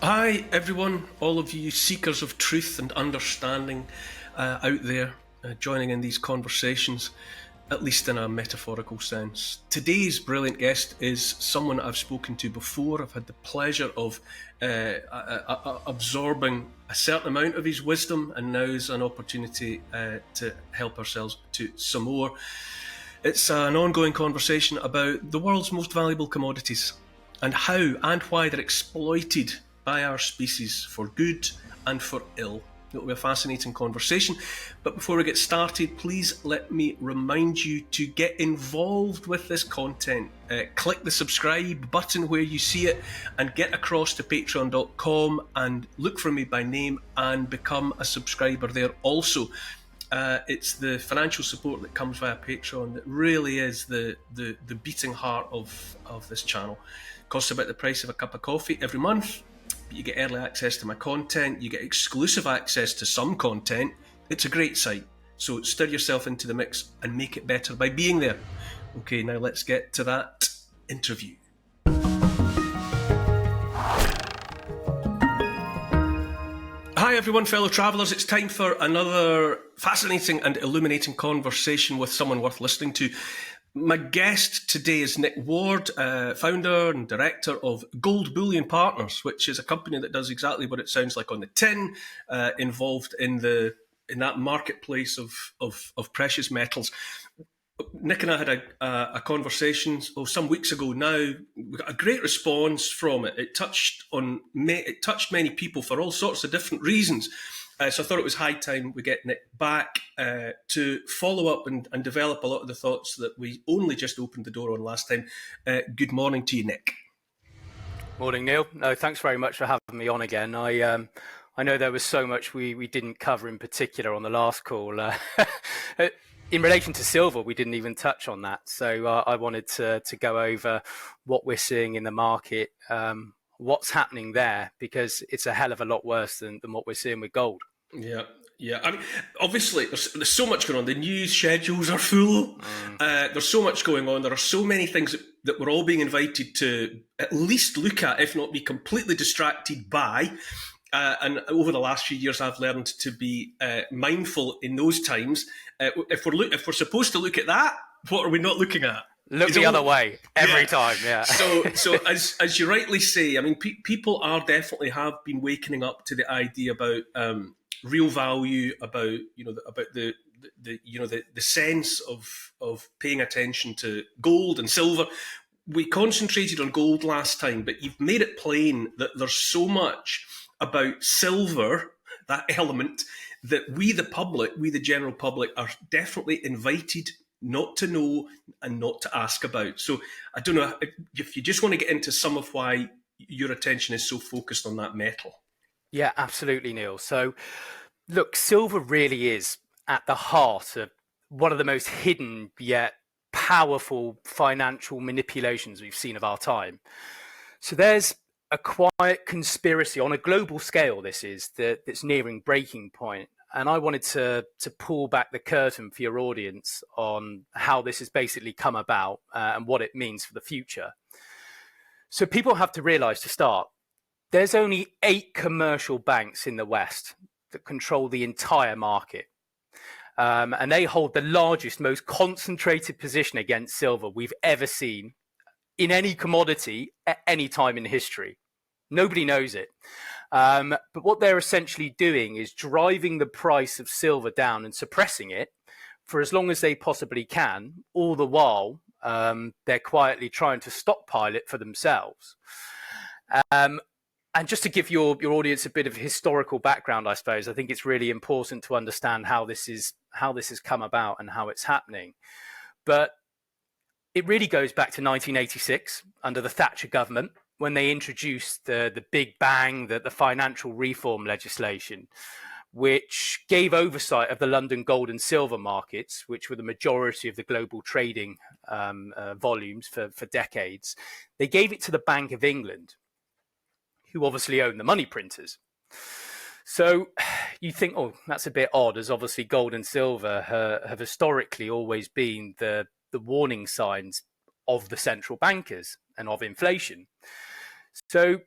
Hi, everyone, all of you seekers of truth and understanding out there, joining in these conversations, at least in a metaphorical sense. Today's brilliant guest is someone I've spoken to before. I've had the pleasure of absorbing a certain amount of his wisdom, and now is an opportunity to help ourselves to some more. It's an ongoing conversation about the world's most valuable commodities and how and why they're exploited by our species for good and for ill. It'll be a fascinating conversation. But before we get started, please let me remind you to get involved with this content. Click the subscribe button where you see it and get across to patreon.com and look for me by name and become a subscriber there also. It's the financial support that comes via Patreon that really is the beating heart of this channel. It costs about the price of a cup of coffee every month. You get early access to my content, you get exclusive access to some content. It's a great site, so stir yourself into the mix and make it better by being there. Okay, now let's get to that interview. Hi everyone, fellow travellers. It's time for another fascinating and illuminating conversation with someone worth listening to. My guest today is Nick Ward, founder and director of Gold Bullion Partners, which is a company that does exactly what it sounds like on the tin, involved in that marketplace of precious metals. Nick and I had a conversation some weeks ago now. We got a great response from it. It touched many people for all sorts of different reasons. So I thought it was high time we get Nick back to follow up and develop a lot of the thoughts that we only just opened the door on last time. Good morning to you, Nick. Morning, Neil. No, thanks very much for having me on again. I know there was so much we didn't cover in particular on the last call. In relation to silver, we didn't even touch on that. So I wanted to go over what we're seeing in the market, what's happening there, because it's a hell of a lot worse than what we're seeing with gold. Yeah. I mean, obviously, there's so much going on. The news schedules are full. There's so much going on. There are so many things that we're all being invited to at least look at, if not be completely distracted by. And over the last few years, I've learned to be mindful in those times. If we're supposed to look at that, what are we not looking at? Look the other way every time, yeah. So as you rightly say, I mean, people definitely have been waking up to the idea about real value, about the sense of paying attention to gold and silver. We concentrated on gold last time, but you've made it plain that there's so much about silver, that element, that we the general public, are definitely invited not to know and not to ask about. So I don't know if you just want to get into some of why your attention is so focused on that metal. Yeah, absolutely, Neil. So look, silver really is at the heart of one of the most hidden yet powerful financial manipulations we've seen of our time. So there's a quiet conspiracy on a global scale, that's nearing breaking point. And I wanted to pull back the curtain for your audience on how this has basically come about and what it means for the future. So people have to realize, to start, there's only 8 commercial banks in the West that control the entire market. And they hold the largest, most concentrated position against silver we've ever seen in any commodity at any time in history. Nobody knows it. But what they're essentially doing is driving the price of silver down and suppressing it for as long as they possibly can. All the while, they're quietly trying to stockpile it for themselves. And just to give your audience a bit of historical background, I suppose, I think it's really important to understand how this has come about and how it's happening. But it really goes back to 1986 under the Thatcher government, when they introduced the Big Bang, the financial reform legislation, which gave oversight of the London gold and silver markets, which were the majority of the global trading volumes for decades. They gave it to the Bank of England, who obviously own the money printers. So you think, oh, that's a bit odd, as obviously gold and silver have historically always been the warning signs of the central bankers and of inflation. So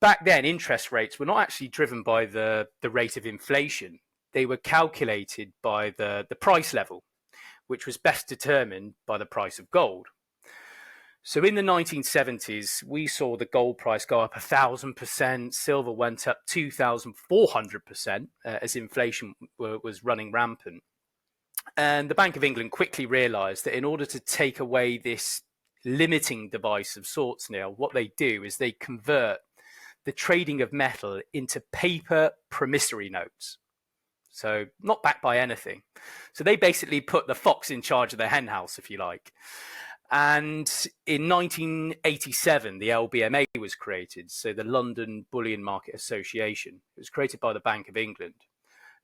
back then, interest rates were not actually driven by the rate of inflation. They were calculated by the price level, which was best determined by the price of gold. So in the 1970s, we saw the gold price go up 1,000%, silver went up 2,400% as inflation was running rampant. And the Bank of England quickly realised that in order to take away this limiting device of sorts, Neil, what they do is they convert the trading of metal into paper promissory notes. So not backed by anything. So they basically put the fox in charge of the henhouse, if you like. And in 1987, the LBMA was created, so the London Bullion Market Association. It was created by the Bank of England.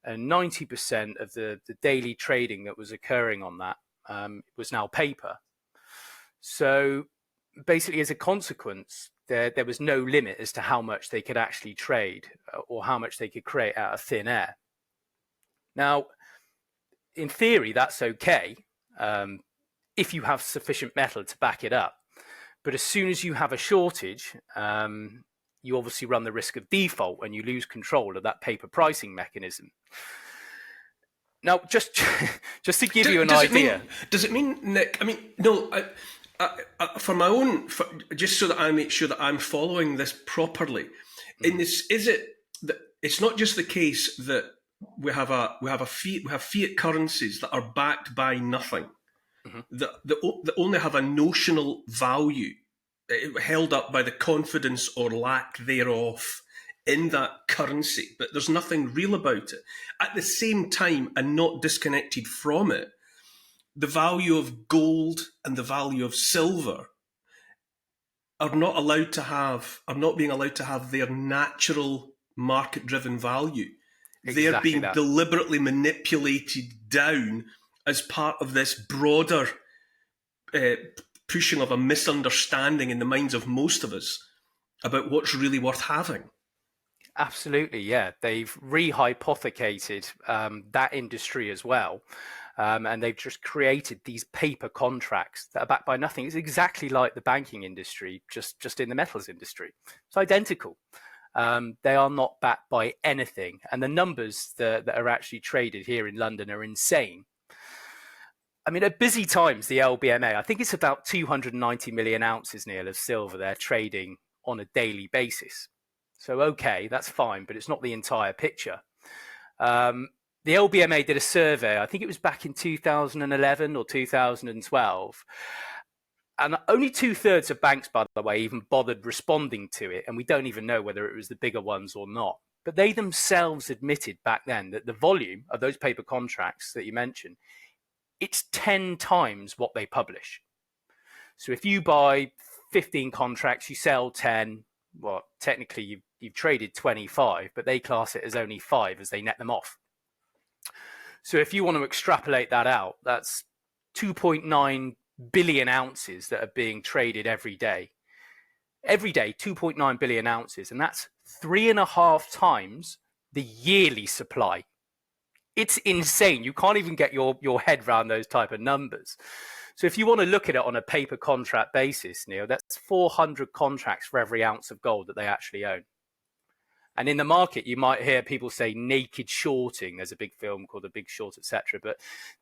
And 90% of the daily trading that was occurring on that was now paper. So basically, as a consequence, there was no limit as to how much they could actually trade or how much they could create out of thin air. Now, in theory, that's okay if you have sufficient metal to back it up. But as soon as you have a shortage, you obviously run the risk of default and you lose control of that paper pricing mechanism. Now, just to give you an idea. Does it mean, Nick? I mean, no. For my own, just so that I make sure that I'm following this properly. In this, is it that it's not just the case that we have fiat currencies that are backed by nothing, that only have a notional value held up by the confidence or lack thereof in that currency, but there's nothing real about it. At the same time, and not disconnected from it, the value of gold and the value of silver are not being allowed to have their natural market-driven value. Exactly They're being that. deliberately manipulated down as part of this broader pushing of a misunderstanding in the minds of most of us about what's really worth having. Absolutely, yeah. They've rehypothecated that industry as well. And they've just created these paper contracts that are backed by nothing. It's exactly like the banking industry, just in the metals industry. It's identical. They are not backed by anything. And the numbers that are actually traded here in London are insane. I mean, at busy times, the LBMA, I think it's about 290 million ounces, Neil, of silver they're trading on a daily basis. So, okay, that's fine, but it's not the entire picture. The LBMA did a survey, I think it was back in 2011 or 2012, and only 2/3 of banks, by the way, even bothered responding to it, and we don't even know whether it was the bigger ones or not. But they themselves admitted back then that the volume of those paper contracts that you mentioned, it's 10 times what they publish. So if you buy 15 contracts, you sell 10, well, technically you've traded 25, but they class it as only 5 as they net them off. So if you want to extrapolate that out, that's 2.9 billion ounces that are being traded every day. Every day, 2.9 billion ounces, and that's 3.5 times the yearly supply. It's insane. You can't even get your head around those type of numbers. So if you want to look at it on a paper contract basis, Neil, that's 400 contracts for every ounce of gold that they actually own. And in the market, you might hear people say naked shorting. There's a big film called The Big Short, etc. But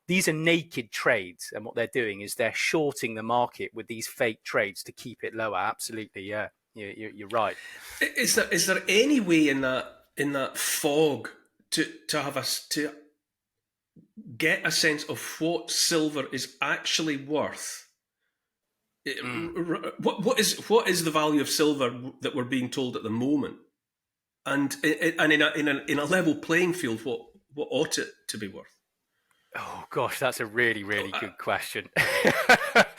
these are naked trades. And what they're doing is they're shorting the market with these fake trades to keep it lower. Absolutely, yeah. You're right. Is there any way in that fog to get a sense of what silver is actually worth? What is the value of silver that we're being told at the moment? And in a level playing field, what ought it to be worth? Oh gosh, that's a really good question.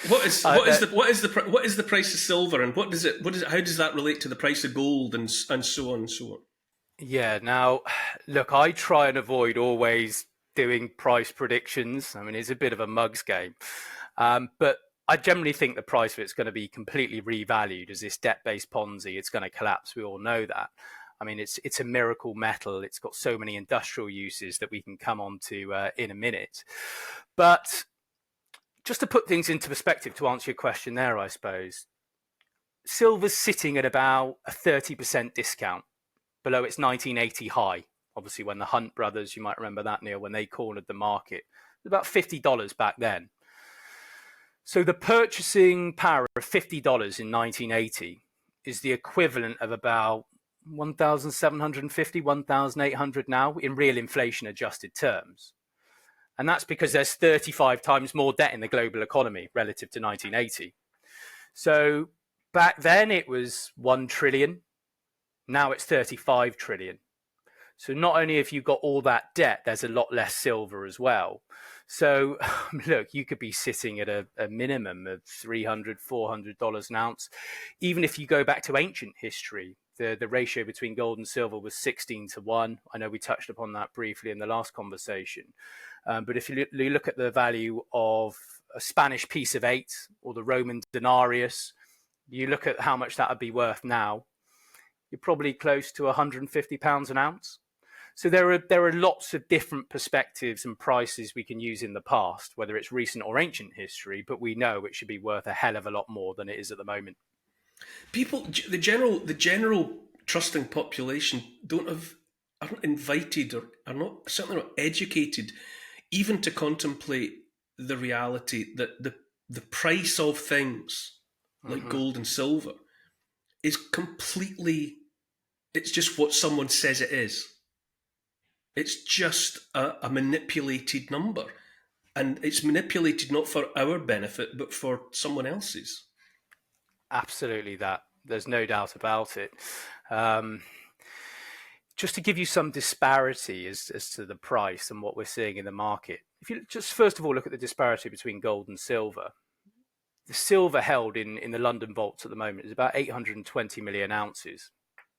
What is the price of silver, and how does that relate to the price of gold, and so on and so on? Yeah. Now, look, I try and avoid always doing price predictions. I mean, it's a bit of a mug's game, but I generally think the price of it's going to be completely revalued as this debt-based Ponzi. It's going to collapse. We all know that. I mean, it's a miracle metal. It's got so many industrial uses that we can come on to in a minute. But just to put things into perspective, to answer your question there, I suppose, silver's sitting at about a 30% discount below its 1980 high. Obviously, when the Hunt brothers, you might remember that, Neil, when they cornered the market, it was about $50 back then. So the purchasing power of $50 in 1980 is the equivalent of about 1,750, 1,800 now in real inflation adjusted terms. And that's because there's 35 times more debt in the global economy relative to 1980. So back then it was 1 trillion. Now it's 35 trillion. So not only have you got all that debt, there's a lot less silver as well. So look, you could be sitting at a minimum of $300, $400 an ounce. Even if you go back to ancient history, the ratio between gold and silver was 16-1. I know we touched upon that briefly in the last conversation. But if you look at the value of a Spanish piece of 8 or the Roman denarius, you look at how much that would be worth now, you're probably close to £150 an ounce. So there are lots of different perspectives and prices we can use in the past, whether it's recent or ancient history, but we know it should be worth a hell of a lot more than it is at the moment. People, the general trusting population aren't invited or are not, certainly not educated even to contemplate the reality that the price of things like gold and silver is completely, it's just what someone says it is. It's just a manipulated number. And it's manipulated not for our benefit, but for someone else's. Absolutely that. There's no doubt about it. Just to give you some disparity as to the price and what we're seeing in the market. If you just first of all look at the disparity between gold and silver, the silver held in the London vaults at the moment is about 820 million ounces,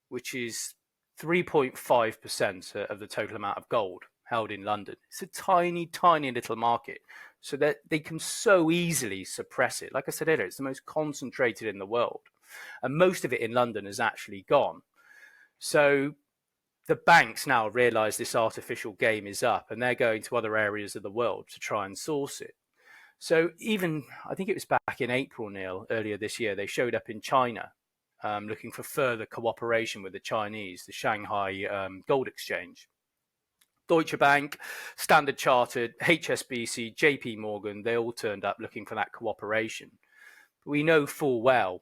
which is 3.5% of the total amount of gold held in London. It's a tiny, tiny little market, so that they can so easily suppress it. Like I said earlier, it's the most concentrated in the world, and most of it in London is actually gone. So the banks now realise this artificial game is up, and they're going to other areas of the world to try and source it. So even, I think it was back in April, Neil, earlier this year, they showed up in China looking for further cooperation with the Chinese, the Shanghai Gold Exchange. Deutsche Bank, Standard Chartered, HSBC, JP Morgan, they all turned up looking for that cooperation. But we know full well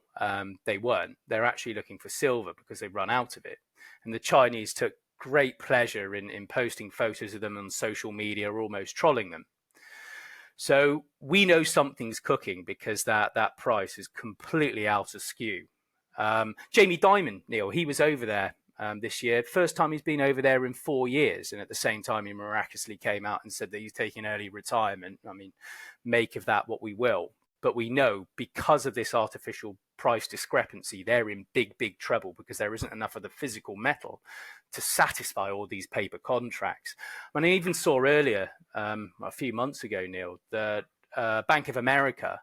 they weren't. They're actually looking for silver because they've run out of it. And the Chinese took great pleasure in posting photos of them on social media, almost trolling them. So we know something's cooking because that price is completely out of skew. Jamie Dimon, Neil, he was over there this year. First time he's been over there in 4 years. And at the same time, he miraculously came out and said that he's taking early retirement. I mean, make of that what we will. But we know because of this artificial price discrepancy, they're in big, big trouble because there isn't enough of the physical metal to satisfy all these paper contracts. I mean, I even saw earlier, a few months ago, Neil, that Bank of America,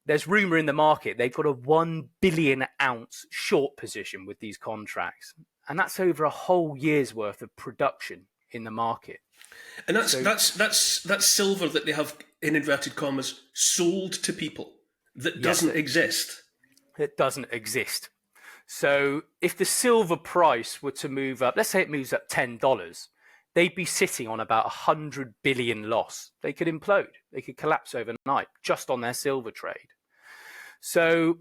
there's rumor in the market they've got a 1 billion ounce short position with these contracts, and that's over a whole year's worth of production in the market. And that's silver that they have, in inverted commas, sold to people that doesn't exist. It doesn't exist. So if the silver price were to move up, let's say it moves up $10, they'd be sitting on about 100 billion loss. They could implode. They could collapse overnight just on their silver trade. So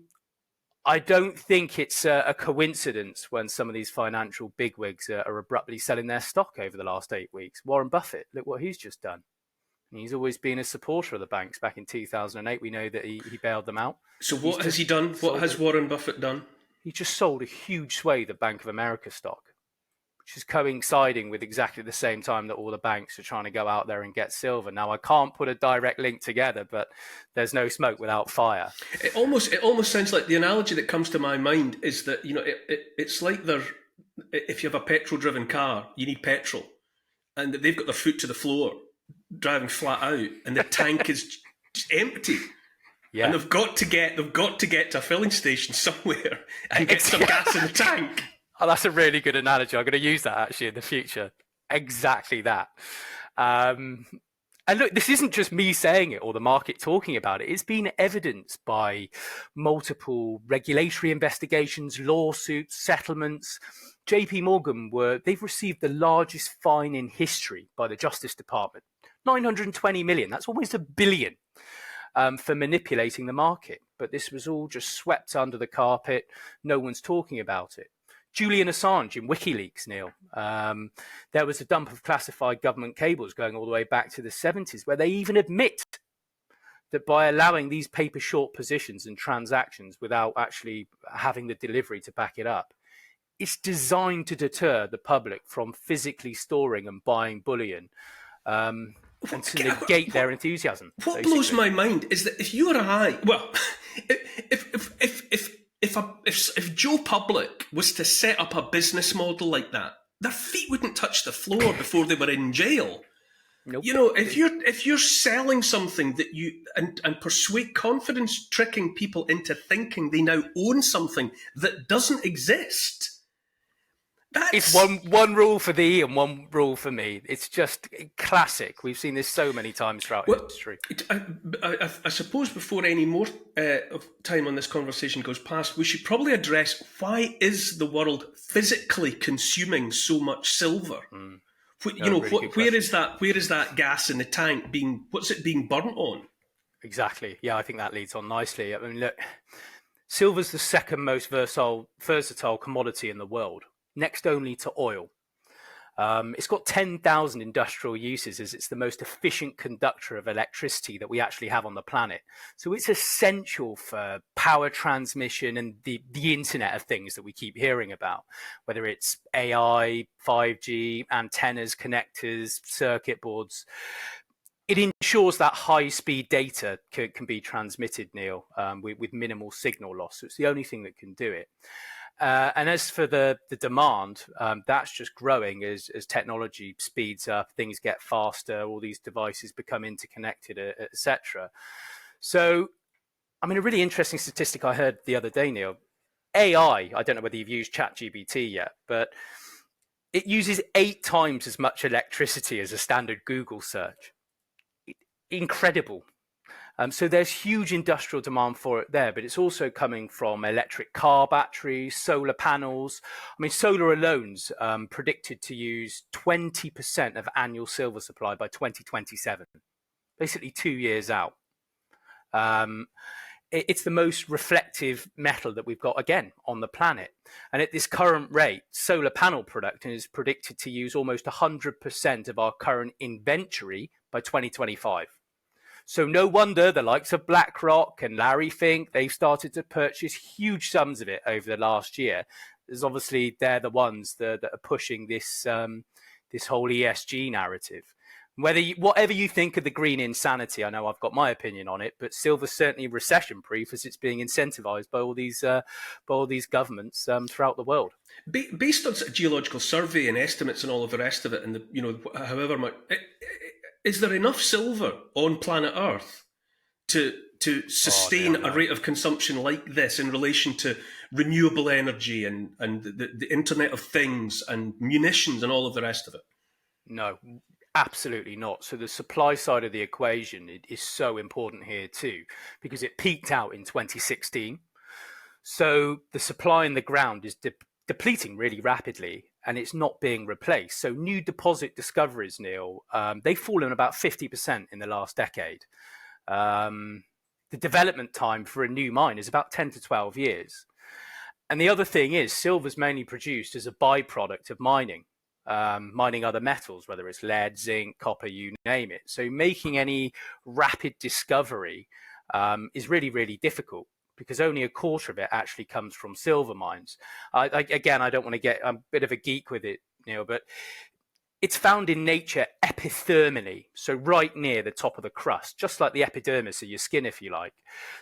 I don't think it's a coincidence when some of these financial bigwigs are abruptly selling their stock over the last 8 weeks. Warren Buffett, look what he's just done. He's always been a supporter of the banks. Back in 2008, we know that he bailed them out. So what has he done? What has Warren Buffett done? He just sold a huge swathe of Bank of America stock, which is coinciding with exactly the same time that all the banks are trying to go out there and get silver. Now, I can't put a direct link together, but there's no smoke without fire. It almost sounds like the analogy that comes to my mind is that, you know, it's like if you have a petrol-driven car, you need petrol, and they've got their foot to the floor, driving flat out, and the tank is just empty. Yeah. And they've got to get to a filling station somewhere and get some gas in the tank. Oh, that's a really good analogy. I'm going to use that actually in the future. Exactly that. And And look, this isn't just me saying it or the market talking about it. It's been evidenced by multiple regulatory investigations, lawsuits, settlements. JP Morgan they've received the largest fine in history by the Justice Department. 920 million. That's almost a billion for manipulating the market. But this was all just swept under the carpet. No one's talking about it. Julian Assange in WikiLeaks, Neil. There was a dump of classified government cables going all the way back to the 70s, where they even admit that by allowing these paper short positions and transactions without actually having the delivery to back it up, it's designed to deter the public from physically storing and buying bullion and to negate their enthusiasm. What blows my mind is that if you or I, well, if Joe Public was to set up a business model like that, their feet wouldn't touch the floor before they were in jail. Nope. You know, if you're selling something that you and persuade confidence tricking people into thinking they now own something that doesn't exist. It's one rule for thee and one rule for me. It's just classic. We've seen this so many times throughout history. I suppose before any more of time on this conversation goes past, we should probably address why is the world physically consuming so much silver? Where is that gas in the tank being? What's it being burnt on? Exactly. Yeah, I think that leads on nicely. I mean, look, silver's the second most versatile commodity in the world, next only to oil. It's got 10,000 industrial uses as it's the most efficient conductor of electricity that we actually have on the planet. So it's essential for power transmission and the Internet of Things that we keep hearing about, whether it's AI, 5G, antennas, connectors, circuit boards. It ensures that high-speed data can be transmitted, Neil, with minimal signal loss. So it's the only thing that can do it. And as for the demand, that's just growing as technology speeds up, things get faster, all these devices become interconnected, etc. So, I mean, a really interesting statistic I heard the other day, Neil, AI, I don't know whether you've used ChatGPT yet, but it uses 8 times as much electricity as a standard Google search. Incredible. So there's huge industrial demand for it there, but it's also coming from electric car batteries, solar panels. I mean, solar alone's predicted to use 20% of annual silver supply by 2027, basically 2 years out. It's the most reflective metal that we've got, again, on the planet. And at this current rate, solar panel production is predicted to use almost 100% of our current inventory by 2025. So no wonder the likes of BlackRock and Larry Fink, they've started to purchase huge sums of it over the last year. There's obviously, they're the ones that are pushing this whole ESG narrative. Whatever you think of the green insanity, I know I've got my opinion on it, but silver's certainly recession-proof as it's being incentivized by all these governments throughout the world. Based on sort of geological survey and estimates and all of the rest of it, and however much. Is there enough silver on planet Earth to sustain a rate of consumption like this in relation to renewable energy and the Internet of Things and munitions and all of the rest of it? No, absolutely not. So the supply side of the equation is so important here too, because it peaked out in 2016. So the supply in the ground is depleting really rapidly, and it's not being replaced. So new deposit discoveries, Neil, they've fallen about 50% in the last decade. The development time for a new mine is about 10 to 12 years. And the other thing is, silver's mainly produced as a byproduct of mining other metals, whether it's lead, zinc, copper, you name it. So making any rapid discovery is really, really difficult, because only a quarter of it actually comes from silver mines. Again, I don't want to get a bit of a geek with it, but it's found in nature epithermally, so right near the top of the crust, just like the epidermis of your skin, if you like.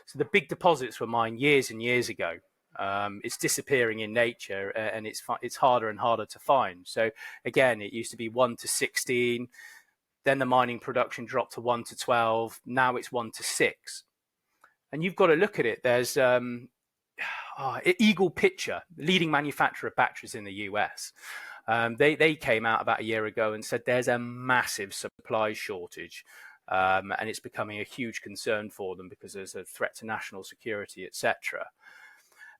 So the big deposits were mined years and years ago. It's disappearing in nature, and it's harder and harder to find. So again, it used to be 1 to 16, then the mining production dropped to 1 to 12, now it's 1 to 6. And you've got to look at it. There's Eagle Pitcher, leading manufacturer of batteries in the US. They came out about a year ago and said there's a massive supply shortage and it's becoming a huge concern for them because there's a threat to national security, etc.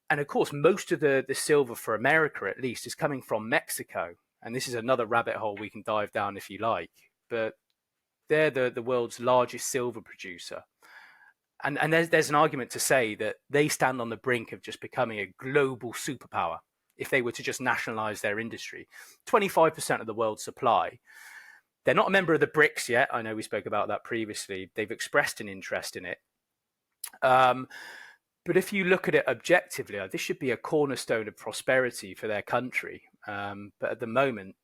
And of course, most of the silver for America, at least, is coming from Mexico. And this is another rabbit hole we can dive down if you like. But they're the world's largest silver producer. And there's an argument to say that they stand on the brink of just becoming a global superpower if they were to just nationalize their industry. 25% of the world's supply. They're not a member of the BRICS yet. I know we spoke about that previously. They've expressed an interest in it. But if you look at it objectively, this should be a cornerstone of prosperity for their country. But at the moment,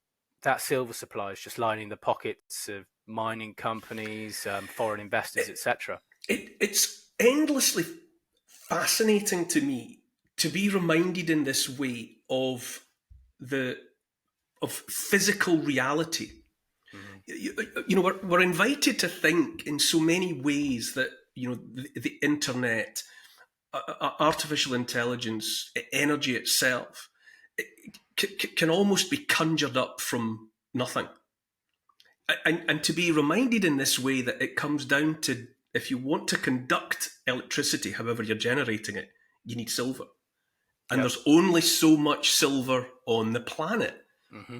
that silver supply is just lining the pockets of mining companies, foreign investors, etc. It's endlessly fascinating to me to be reminded in this way of physical reality. You know, we're invited to think in so many ways that, you know, the internet, artificial intelligence, energy itself, can almost be conjured up from nothing. And to be reminded in this way that it comes down to, if you want to conduct electricity, however you're generating it, you need silver. And there's only so much silver on the planet.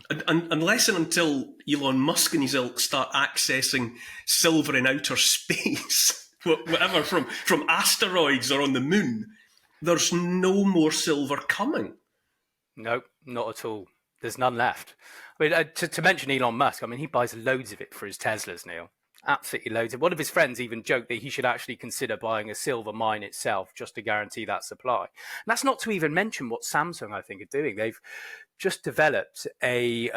And unless and until Elon Musk and his ilk start accessing silver in outer space, whatever, from asteroids or on the moon, there's no more silver coming. No, not at all. There's none left. I mean, to mention Elon Musk, I mean, he buys loads of it for his Teslas, Neil. Absolutely loads. One of his friends even joked that he should actually consider buying a silver mine itself just to guarantee that supply. And that's not to even mention what Samsung, I think, are doing. They've just developed a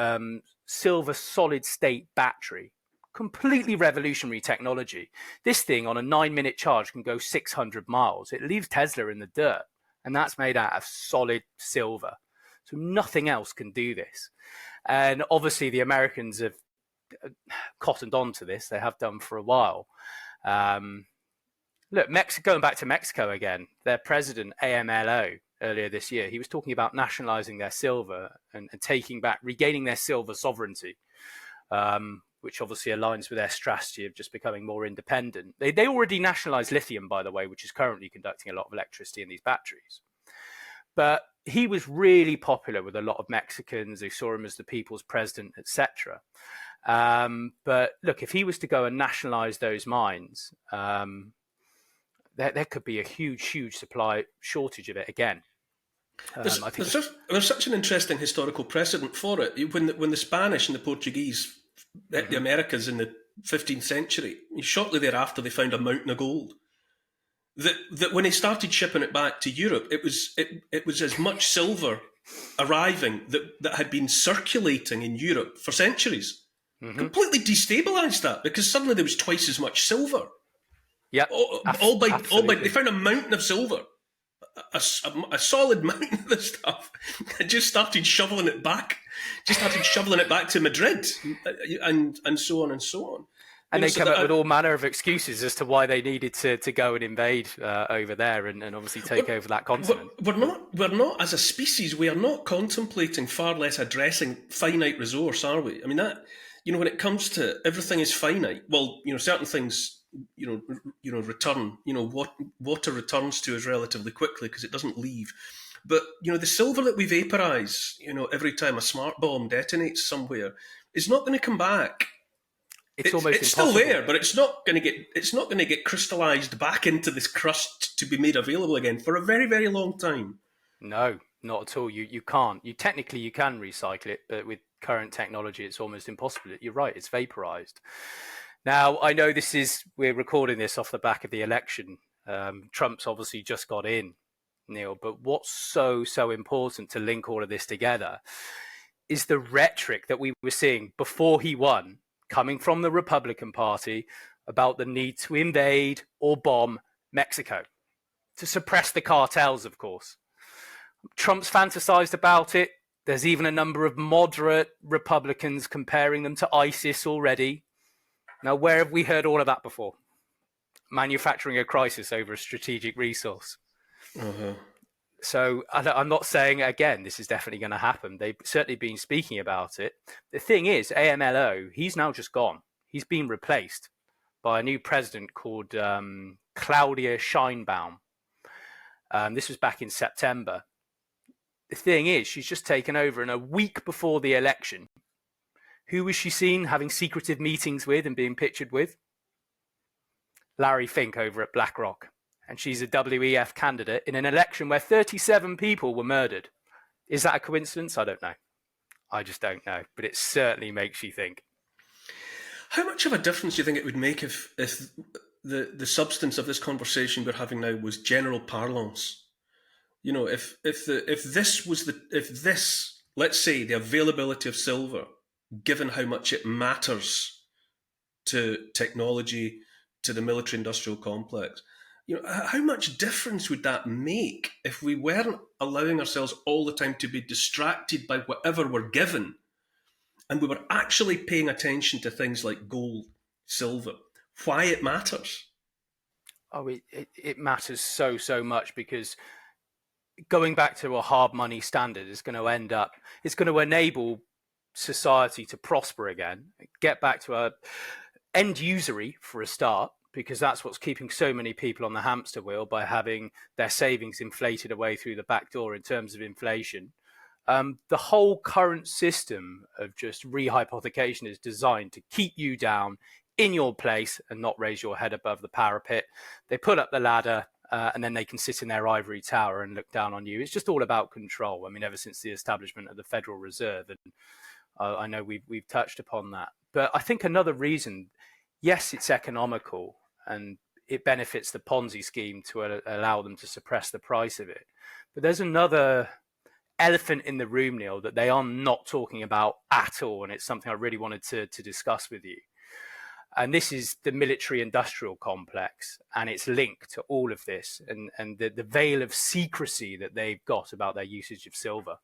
silver solid state battery. Completely revolutionary technology. This thing on a 9-minute charge can go 600 miles. It leaves Tesla in the dirt, and that's made out of solid silver. So nothing else can do this. And obviously the Americans have cottoned on to this. They have done for a while. Look, going back to Mexico again, their president, AMLO, earlier this year, he was talking about nationalizing their silver and regaining their silver sovereignty, which obviously aligns with their strategy of just becoming more independent. They already nationalized lithium, by the way, which is currently conducting a lot of electricity in these batteries. But he was really popular with a lot of Mexicans who saw him as the people's president, etc. But look, if he was to go and nationalize those mines, there could be a huge supply shortage of it again. There's such an interesting historical precedent for it. When the Spanish and the Portuguese hit the Americas in the 15th century, shortly thereafter they found a mountain of gold. That when they started shipping it back to Europe, it was as much silver arriving that had been circulating in Europe for centuries. Completely destabilised that, because suddenly there was twice as much silver. Yeah, all by they found a mountain of silver, a solid mountain of this stuff, and just started shoveling it back. To Madrid, and so on and so on. And they come up with all manner of excuses as to why they needed to go and invade over there and obviously take over that continent. We're not as a species. We are not contemplating, far less addressing finite resource, are we? I mean, that, you know, when it comes to everything is finite. Well, you know, certain things, return. You know, what water returns to us relatively quickly because it doesn't leave. But, you know, the silver that we vaporize, you know, every time a smart bomb detonates somewhere, is not going to come back. It's almost it's impossible. Still there, but it's not going to get crystallized back into this crust to be made available again for a very, very long time. No, not at all. You can't. Technically you can recycle it, but with current technology, it's almost impossible. You're right. It's vaporized. Now, I know we're recording this off the back of the election. Trump's obviously just got in, Neil, but what's so important to link all of this together is the rhetoric that we were seeing before he won, coming from the Republican Party, about the need to invade or bomb Mexico to suppress the cartels, of course. Trump's fantasized about it. There's even a number of moderate Republicans comparing them to ISIS already. Now, where have we heard all of that before? Manufacturing a crisis over a strategic resource. So I'm not saying, again, this is definitely going to happen. They've certainly been speaking about it. The thing is, AMLO, he's now just gone. He's been replaced by a new president called Claudia Scheinbaum. This was back in September. The thing is, she's just taken over, and a week before the election, who was she seen having secretive meetings with and being pictured with? Larry Fink over at BlackRock. And she's a WEF candidate in an election where 37 people were murdered. Is that a coincidence? I don't know. I just don't know. But it certainly makes you think. How much of a difference do you think it would make if the substance of this conversation we're having now was general parlance? You know, if this, let's say, the availability of silver, given how much it matters to technology, to the military-industrial complex, you know, how much difference would that make if we weren't allowing ourselves all the time to be distracted by whatever we're given, and we were actually paying attention to things like gold, silver, why it matters? Oh, it matters so much, because going back to a hard money standard is going to it's going to enable society to prosper again, get back to a end usury for a start, because that's what's keeping so many people on the hamster wheel, by having their savings inflated away through the back door in terms of inflation. The whole current system of just rehypothecation is designed to keep you down in your place and not raise your head above the parapet. They put up the ladder, and then they can sit in their ivory tower and look down on you. It's just all about control. I mean, ever since the establishment of the Federal Reserve, and I know we've touched upon that. But I think another reason, yes, it's economical and it benefits the Ponzi scheme to allow them to suppress the price of it. But there's another elephant in the room, Neil, that they are not talking about at all, and it's something I really wanted to discuss with you. And this is the military-industrial complex, and its link to all of this, and the veil of secrecy that they've got about their usage of silver.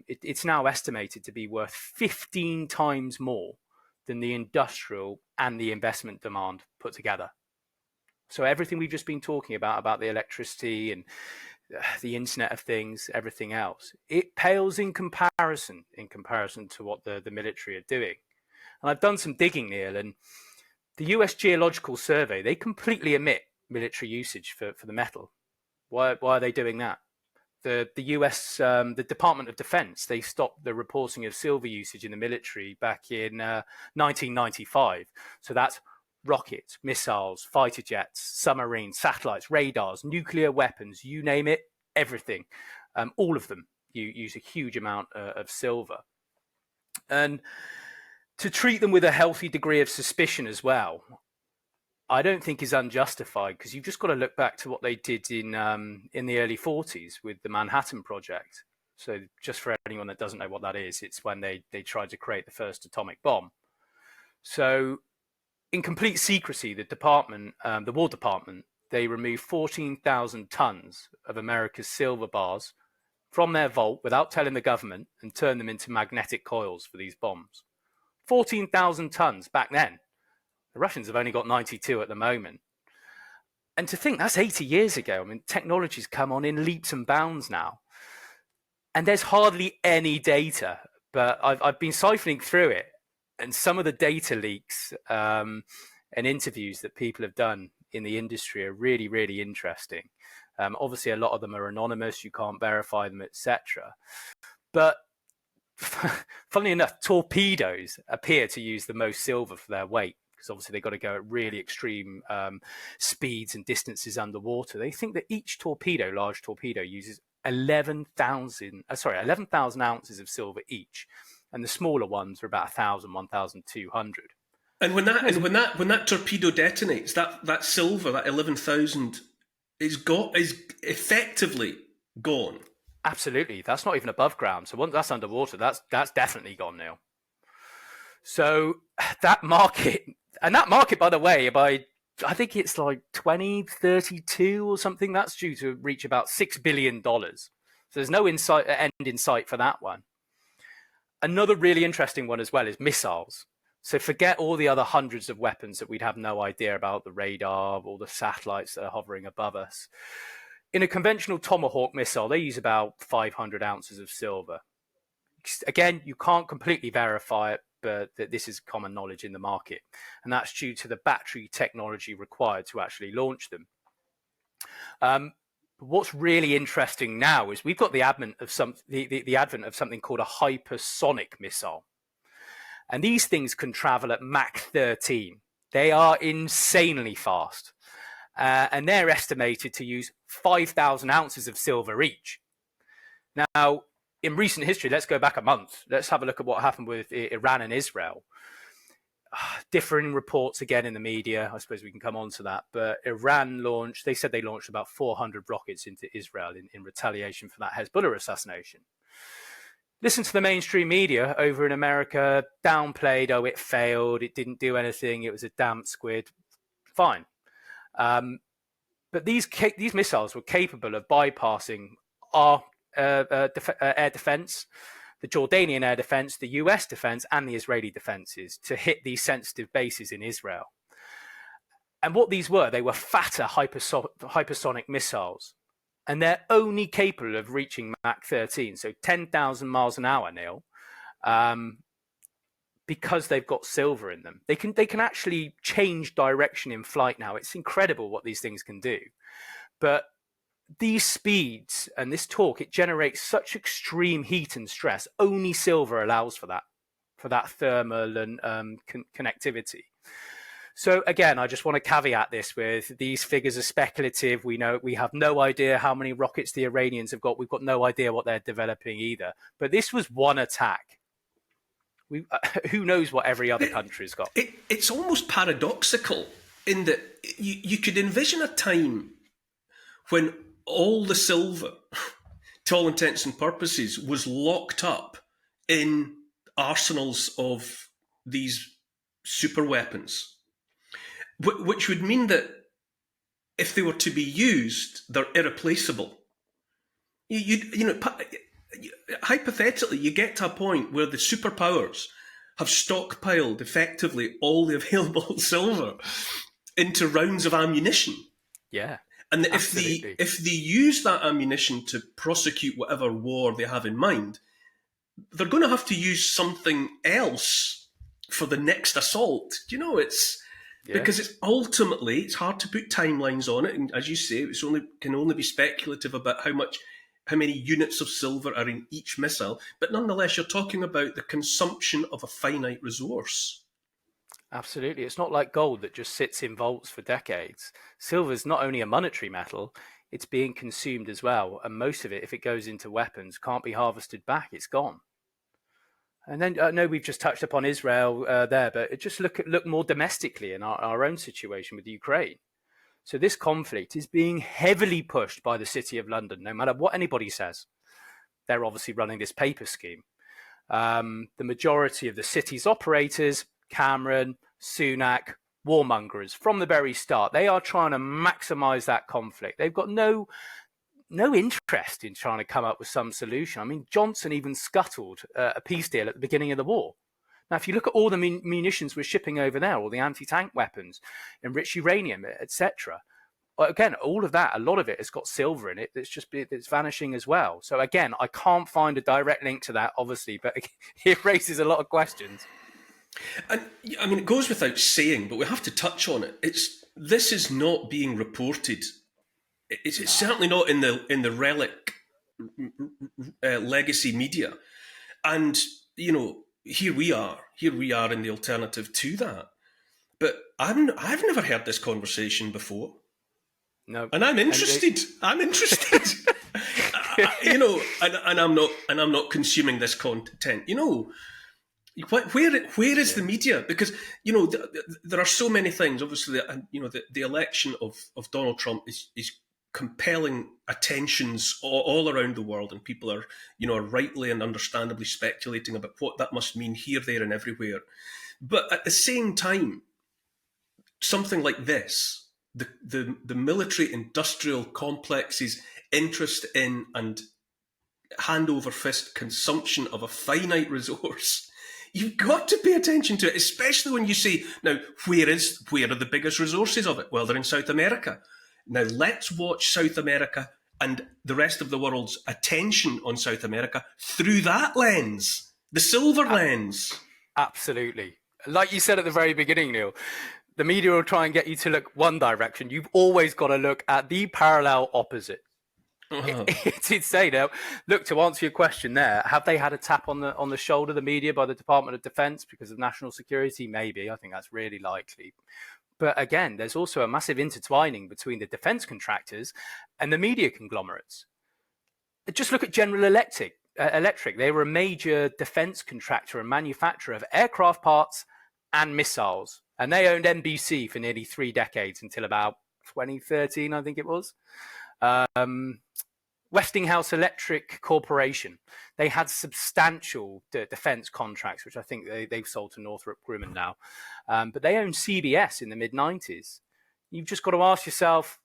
It's now estimated to be worth 15 times more than the industrial and the investment demand put together. So everything we've just been talking about the electricity and the Internet of Things, everything else, it pales in comparison to what the military are doing. And I've done some digging, Neil, and the US Geological Survey, they completely omit military usage for the metal. Why are they doing that? The US, the Department of Defense, they stopped the reporting of silver usage in the military back in 1995. So that's rockets, missiles, fighter jets, submarines, satellites, radars, nuclear weapons, you name it, everything. All of them use a huge amount of silver. And to treat them with a healthy degree of suspicion as well, I don't think is unjustified, because you've just got to look back to what they did in the early 40s with the Manhattan Project. So just for anyone that doesn't know what that is, it's when they tried to create the first atomic bomb. So in complete secrecy, the War Department, they removed 14,000 tons of America's silver bars from their vault without telling the government, and turned them into magnetic coils for these bombs. 14,000 tons back then. The Russians have only got 92 at the moment. And to think that's 80 years ago. I mean, technology's come on in leaps and bounds now. And there's hardly any data, but I've been siphoning through it. And some of the data leaks and interviews that people have done in the industry are really, really interesting. Obviously, a lot of them are anonymous. You can't verify them, etc. But funnily enough, torpedoes appear to use the most silver for their weight, because obviously they've got to go at really extreme speeds and distances underwater. They think that each large torpedo, uses 11,000 ounces of silver each, and the smaller ones are about 1,000, 1,200. And when that torpedo detonates, that silver, that 11,000, is effectively gone. Absolutely, that's not even above ground. So once that's underwater, that's definitely gone now. So that market, by the way, I think it's like 2032 or something, that's due to reach about $6 billion. So there's no end in sight for that one. Another really interesting one as well is missiles. So forget all the other hundreds of weapons that we'd have no idea about, the radar, all the satellites that are hovering above us. In a conventional Tomahawk missile, they use about 500 ounces of silver. Again, you can't completely verify it, but this is common knowledge in the market. And that's due to the battery technology required to actually launch them. What's really interesting now is we've got the advent of something called a hypersonic missile. And these things can travel at Mach 13. They are insanely fast. And they're estimated to use 5,000 ounces of silver each. Now, in recent history, let's go back a month. Let's have a look at what happened with Iran and Israel. Differing reports again in the media. I suppose we can come on to that. But Iran they said they launched about 400 rockets into Israel in retaliation for that Hezbollah assassination. Listen to the mainstream media over in America, downplayed, oh, it failed, it didn't do anything, it was a damp squid. Fine. But these missiles were capable of bypassing our air defense, the Jordanian air defense, the US defense, and the Israeli defenses to hit these sensitive bases in Israel. And what these were, they were fatter hypersonic missiles. And they're only capable of reaching Mach 13, so 10,000 miles an hour, Neil, because they've got silver in them. They can actually change direction in flight now. It's incredible what these things can do. But these speeds and this torque, it generates such extreme heat and stress. Only silver allows for that thermal and connectivity. So again, I just want to caveat this with these figures are speculative. We have no idea how many rockets the Iranians have got. We've got no idea what they're developing either. But this was one attack. Who knows what every other country's got? It's almost paradoxical in that you could envision a time when all the silver, to all intents and purposes, was locked up in arsenals of these super weapons, which would mean that if they were to be used, they're irreplaceable. Hypothetically, you get to a point where the superpowers have stockpiled effectively all the available silver into rounds of ammunition. Yeah. And if they use that ammunition to prosecute whatever war they have in mind, they're going to have to use something else for the next assault. Because it's ultimately, it's hard to put timelines on it, and as you say, can only be speculative about how many units of silver are in each missile. But nonetheless, you're talking about the consumption of a finite resource. Absolutely. It's not like gold that just sits in vaults for decades. Silver is not only a monetary metal, it's being consumed as well. And most of it, if it goes into weapons, can't be harvested back. It's gone. And then I know we've just touched upon Israel there, but just look more domestically in our own situation with Ukraine. So this conflict is being heavily pushed by the City of London, no matter what anybody says. They're obviously running this paper scheme. The majority of the city's operators, Cameron, Sunak, warmongers, from the very start, they are trying to maximise that conflict. They've got no interest in trying to come up with some solution. I mean, Johnson even scuttled a peace deal at the beginning of the war. Now, if you look at all the munitions we're shipping over there, all the anti-tank weapons, enriched uranium, etc., again, all of that, a lot of it has got silver in it. It's vanishing as well. So again, I can't find a direct link to that, obviously, but it raises a lot of questions. And I mean, it goes without saying, but we have to touch on it. This is not being reported. It's certainly not in the relic legacy media. And here we are in the alternative to that. But I've never heard this conversation before. No, and I'm interested. I'm interested. And I'm not consuming this content. Where is the media? Because there are so many things. Obviously, the election of Donald Trump is compelling attentions all around the world, and people are rightly and understandably speculating about what that must mean here, there, and everywhere. But at the same time, something like this, the military industrial complex's interest in and hand over fist consumption of a finite resource. You've got to pay attention to it, especially when you say, now, where are the biggest resources of it? Well, they're in South America. Now, let's watch South America and the rest of the world's attention on South America through that lens, the silver lens. Absolutely. Like you said at the very beginning, Neil, the media will try and get you to look one direction. You've always got to look at the parallel opposite. It's insane. Now, look, to answer your question there, have they had a tap on the shoulder, the media, by the Department of Defense because of national security? Maybe. I think that's really likely. But again, there's also a massive intertwining between the defense contractors and the media conglomerates. Just look at General Electric. They were a major defense contractor and manufacturer of aircraft parts and missiles. And they owned NBC for nearly 3 decades until about 2013, I think it was. Westinghouse Electric Corporation. They had substantial defense contracts, which I think they've sold to Northrop Grumman now. But they owned CBS in the mid-90s. You've just got to ask yourself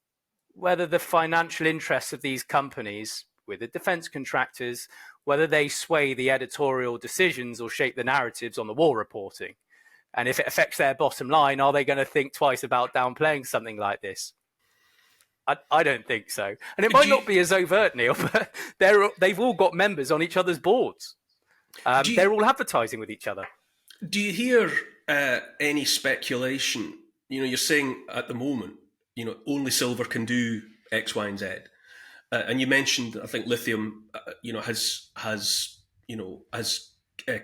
whether the financial interests of these companies with the defense contractors, whether they sway the editorial decisions or shape the narratives on the war reporting. And if it affects their bottom line, are they going to think twice about downplaying something like this? I don't think so. And it might not be as overt, Neil, but they've all got members on each other's boards. They're all advertising with each other. Do you hear any speculation? You're saying at the moment, only silver can do X, Y, and Z. And you mentioned, I think lithium, has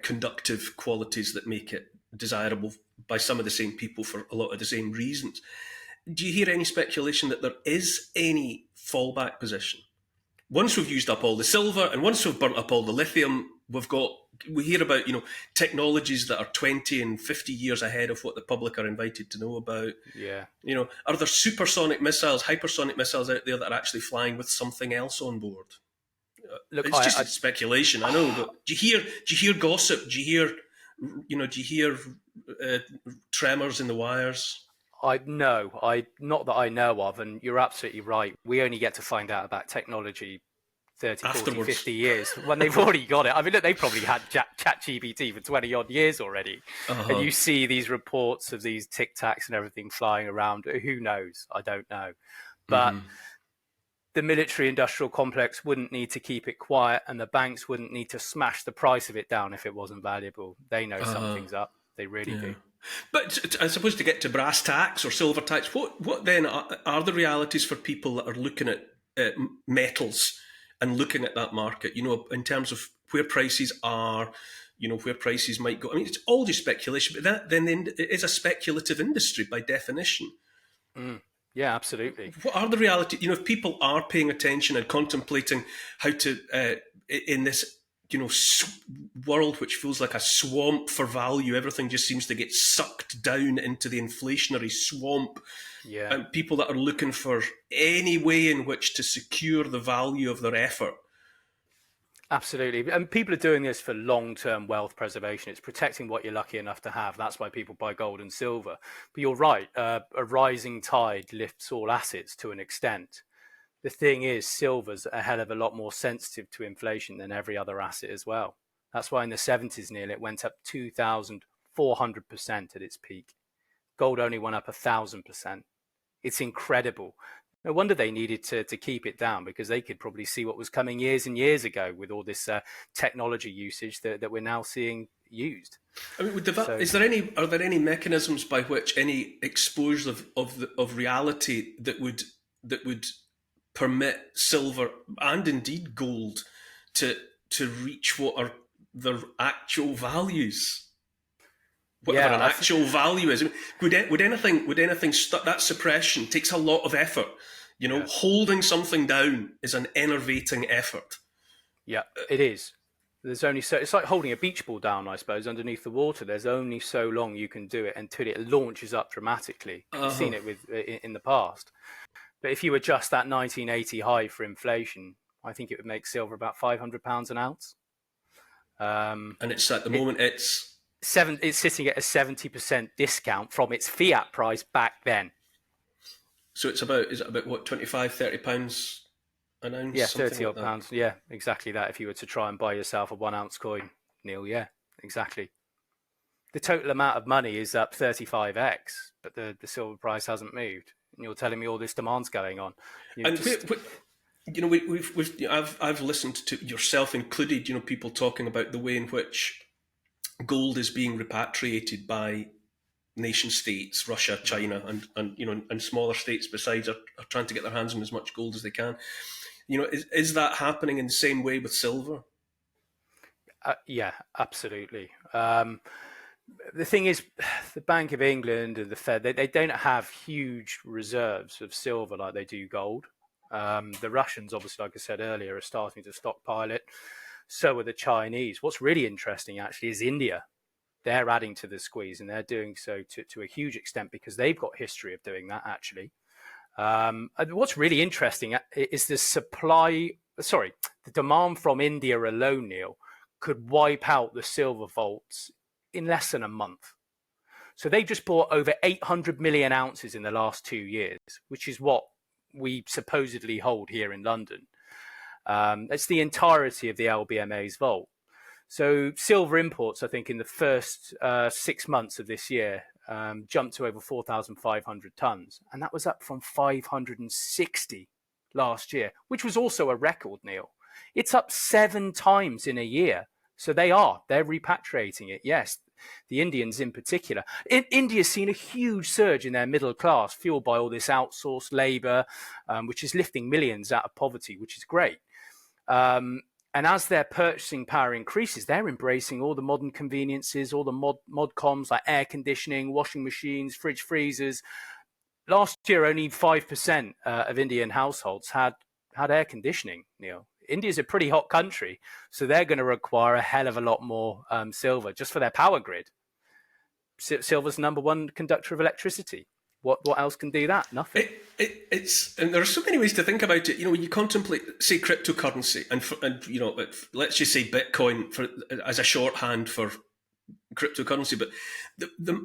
conductive qualities that make it desirable by some of the same people for a lot of the same reasons. Do you hear any speculation that there is any fallback position? Once we've used up all the silver and once we've burnt up all the lithium, we hear about, technologies that are 20 and 50 years ahead of what the public are invited to know about. Yeah. Are there supersonic missiles, hypersonic missiles out there that are actually flying with something else on board? Look, it's just speculation, I know, but do you hear gossip? Do you hear tremors in the wires? Not that I know of, and you're absolutely right. We only get to find out about technology 30, 40, 50 years when they've already got it. I mean, look, they've probably had ChatGPT for 20 odd years already. And you see these reports of these Tic Tacs and everything flying around. Who knows? I don't know. But the military industrial complex wouldn't need to keep it quiet, and the banks wouldn't need to smash the price of it down if it wasn't valuable. They know something's up. They really do. But I suppose to get to brass tacks or silver tacks, what then are the realities for people that are looking at metals and looking at that market, in terms of where prices are, where prices might go? I mean, it's all just speculation, but that then it is a speculative industry by definition. Yeah, absolutely. What are the realities? If people are paying attention and contemplating how to, in this world which feels like a swamp for value, everything just seems to get sucked down into the inflationary swamp. Yeah. And people that are looking for any way in which to secure the value of their effort. Absolutely. And people are doing this for long-term wealth preservation. It's protecting what you're lucky enough to have. That's why people buy gold and silver. But you're right. A rising tide lifts all assets to an extent. The thing is, silver's a hell of a lot more sensitive to inflation than every other asset as well. That's why in the 70s, Neil, it went up 2,400% at its peak. Gold only went up 1,000%. It's incredible. No wonder they needed to keep it down, because they could probably see what was coming years and years ago with all this technology usage that we're now seeing used. I mean, are there any mechanisms by which any exposure of reality that would permit silver and indeed gold to reach what are their actual values? Whatever an actual value is. Would anything that suppression takes a lot of effort. Holding something down is an enervating effort. Yeah, it is. There's only it's like holding a beach ball down, I suppose, underneath the water. There's only so long you can do it until it launches up dramatically. We've seen it in the past. But if you adjust that 1980 high for inflation, I think it would make silver about £500 an ounce. And it's at the moment it's sitting at a 70% discount from its fiat price back then. So is it about what, £25-30 an ounce? Yeah, 30 odd pounds. Yeah, exactly that. If you were to try and buy yourself a 1 ounce coin, Neil, yeah, exactly. The total amount of money is up 35x, but the silver price hasn't moved. And you're telling me all this demand's going on. I've listened to yourself included, people talking about the way in which gold is being repatriated by nation states, Russia, China, and smaller states besides are trying to get their hands on as much gold as they can. Is that happening in the same way with silver? Yeah, absolutely. The thing is, the Bank of England and the Fed, they don't have huge reserves of silver like they do gold. The Russians, obviously, like I said earlier, are starting to stockpile it. So are the Chinese. What's really interesting, actually, is India. They're adding to the squeeze, and they're doing so to a huge extent because they've got history of doing that, actually. And what's really interesting is the demand from India alone, Neil, could wipe out the silver vaults in less than a month. So they just bought over 800 million ounces in the last 2 years, which is what we supposedly hold here in London. That's the entirety of the LBMA's vault. So silver imports, I think, in the first 6 months of this year jumped to over 4,500 tons. And that was up from 560 last year, which was also a record, Neil. It's up 7 times in a year. So they're repatriating it. Yes, the Indians in particular. India's seen a huge surge in their middle class, fueled by all this outsourced labor, which is lifting millions out of poverty, which is great. And as their purchasing power increases, they're embracing all the modern conveniences, all the mod coms like air conditioning, washing machines, fridge freezers. Last year, only 5% of Indian households had air conditioning, Neil. India's a pretty hot country, so they're going to require a hell of a lot more silver just for their power grid. Silver's number one conductor of electricity. What else can do that? Nothing. And there are so many ways to think about it. When you contemplate, say, cryptocurrency, and let's just say Bitcoin as a shorthand for cryptocurrency. But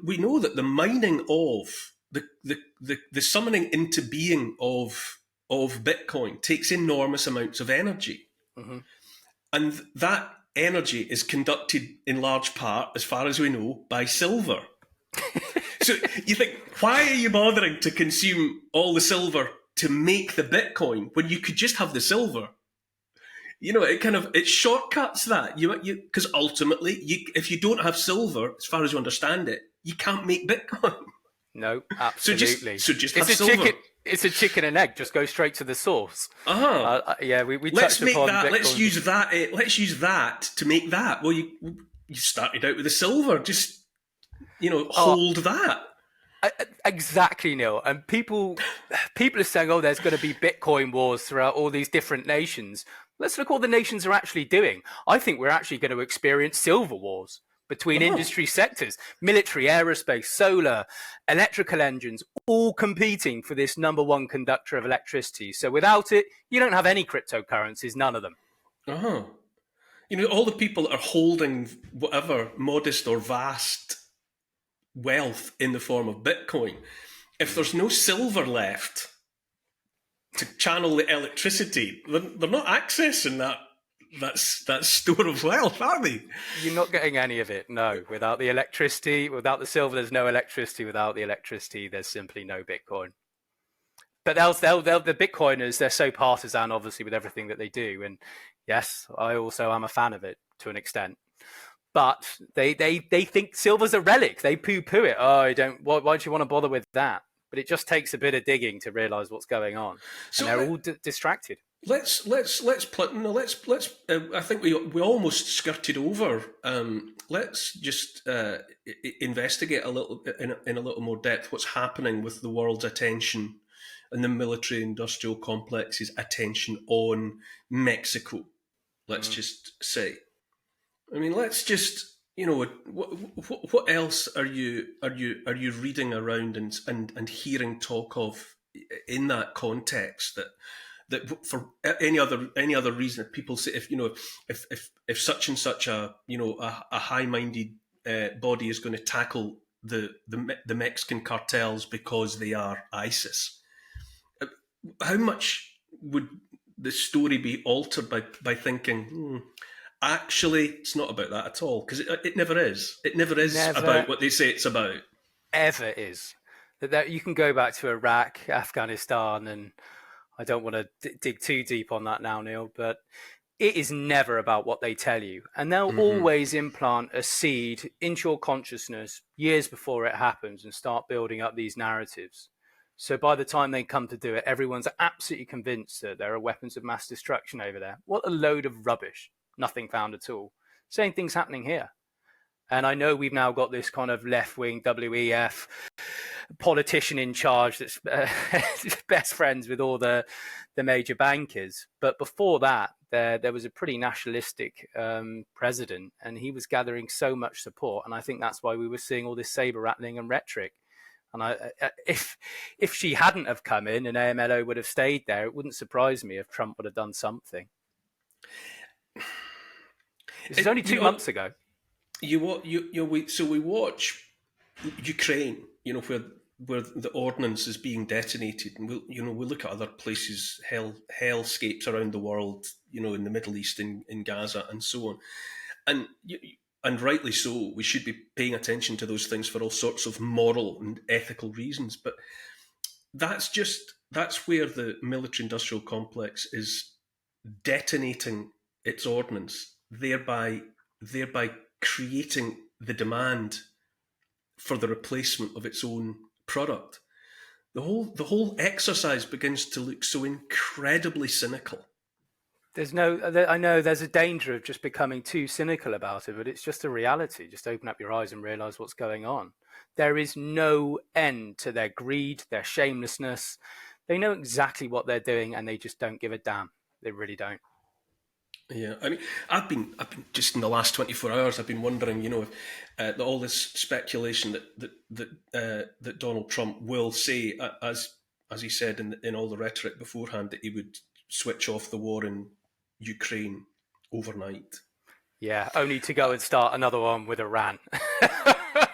we know that the mining of the summoning into being of Bitcoin takes enormous amounts of energy, and that energy is conducted in large part, as far as we know, by silver. So you think, why are you bothering to consume all the silver to make the Bitcoin when you could just have the silver? It shortcuts that. Because ultimately, if you don't have silver, as far as you understand it, you can't make Bitcoin. No, absolutely. So just have silver. It's a chicken and egg. Just go straight to the source. Yeah, we let's touched make upon that. Bitcoin. Let's use that. Let's use that to make that. Well, you started out with the silver. Just hold that. Exactly, Neil. And people are saying, "Oh, there's going to be Bitcoin wars throughout all these different nations." Let's look what the nations are actually doing. I think we're actually going to experience silver wars between industry sectors, military, aerospace, solar, electrical engines, all competing for this number one conductor of electricity. So without it, you don't have any cryptocurrencies, none of them. All the people that are holding whatever modest or vast wealth in the form of Bitcoin, if there's no silver left to channel the electricity, they're not accessing that store of wealth, are they? You're not getting any of it, no. Without the electricity, without the silver, there's no electricity. Without the electricity, there's simply no Bitcoin. But the Bitcoiners, they're so partisan, obviously, with everything that they do. And yes, I also am a fan of it to an extent. But they think silver's a relic. They poo-poo it. Oh, why do you want to bother with that? But it just takes a bit of digging to realise what's going on. So and they're all distracted. Let's I think we almost skirted over. Let's just investigate a little in a little more depth what's happening with the world's attention and the military-industrial complex's attention on Mexico. Let's just say. I mean, let's just what else are you reading around and hearing talk of in that context that for any other reason people say if such and such a high-minded body is going to tackle the Mexican cartels because they are ISIS, how much would the story be altered by thinking actually it's not about that at all? Because it never is. It never is about what they say it's about. Ever is. That you can go back to Iraq, Afghanistan, and I don't want to dig too deep on that now, Neil, but it is never about what they tell you. And they'll always implant a seed into your consciousness years before it happens and start building up these narratives. So by the time they come to do it, everyone's absolutely convinced that there are weapons of mass destruction over there. What a load of rubbish. Nothing found at all. Same thing's happening here. And I know we've now got this kind of left-wing WEF politician in charge that's best friends with all the major bankers. But before that, there was a pretty nationalistic president, and he was gathering so much support. And I think that's why we were seeing all this saber rattling and rhetoric. And if she hadn't have come in and AMLO would have stayed there, it wouldn't surprise me if Trump would have done something. This is only 2 months ago. So we watch Ukraine, where the ordnance is being detonated, and we look at other places, hellscapes around the world, in the Middle East, in Gaza, and so on, and rightly so. We should be paying attention to those things for all sorts of moral and ethical reasons, but that's where the military-industrial complex is detonating its ordnance, thereby creating the demand for the replacement of its own product. The whole exercise begins to look so incredibly cynical. I know there's a danger of just becoming too cynical about it, but it's just a reality. Just open up your eyes and realize what's going on. There is no end to their greed, their shamelessness. They know exactly what they're doing, and they just don't give a damn. They really don't. Yeah, I mean, I've been just in the last 24 hours, I've been wondering, if all this speculation that Donald Trump will say, as he said in all the rhetoric beforehand, that he would switch off the war in Ukraine overnight. Yeah, only to go and start another one with Iran. I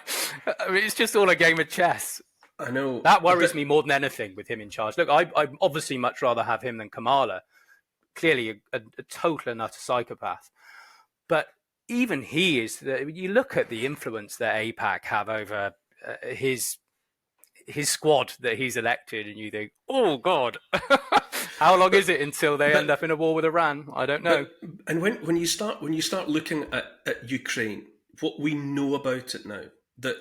mean, it's just all a game of chess. I know. That worries me more than anything with him in charge. Look, I'd obviously much rather have him than Kamala. Clearly a total and utter psychopath. But even he is, you look at the influence that AIPAC have over his squad that he's elected, and you think, oh God, how long is it until they end up in a war with Iran? I don't know. And when you start looking at Ukraine, what we know about it now, that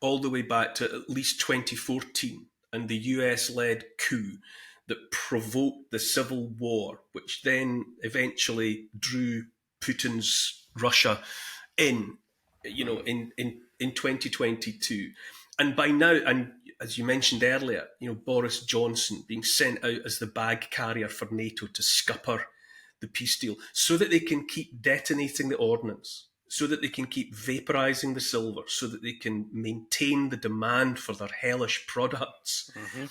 all the way back to at least 2014 and the US-led coup that provoked the civil war, which then eventually drew Putin's Russia in 2022. And by now, and as you mentioned earlier, Boris Johnson being sent out as the bag carrier for NATO to scupper the peace deal so that they can keep detonating the ordnance, so that they can keep vaporizing the silver, so that they can maintain the demand for their hellish products. Mm-hmm.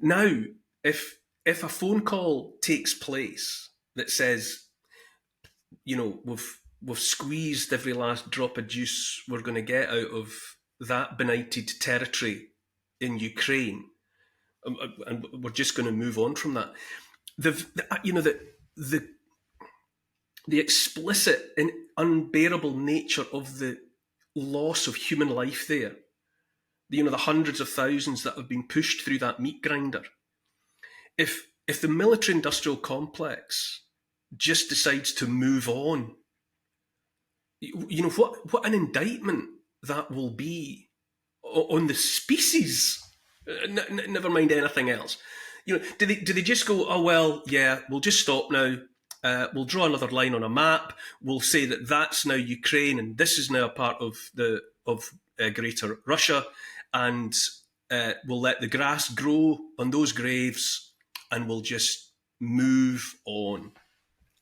Now, if a phone call takes place that says, we've squeezed every last drop of juice we're going to get out of that benighted territory in Ukraine, and we're just going to move on from that. The explicit and unbearable nature of the loss of human life there, the hundreds of thousands that have been pushed through that meat grinder. If the military-industrial complex just decides to move on, what an indictment that will be on the species. Never mind anything else. Do they just go, oh well, yeah, we'll just stop now. We'll draw another line on a map. We'll say that that's now Ukraine, and this is now a part of Greater Russia, and we'll let the grass grow on those graves, and we'll just move on.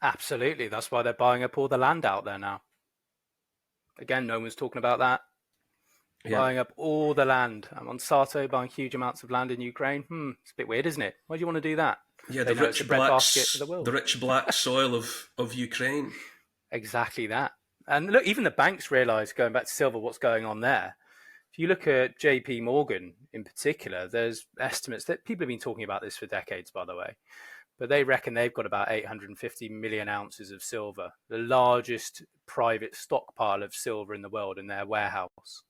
Absolutely, that's why they're buying up all the land out there now. Again, no one's talking about that. Yeah. Buying up all the land. Monsanto buying huge amounts of land in Ukraine. It's a bit weird, isn't it? Why do you want to do that? Yeah, the rich black soil of Ukraine. Exactly that. And look, even the banks realise, going back to silver, what's going on there. If you look at JP Morgan in particular, there's estimates that people have been talking about this for decades, by the way, but they reckon they've got about 850 million ounces of silver, the largest private stockpile of silver in the world in their warehouse.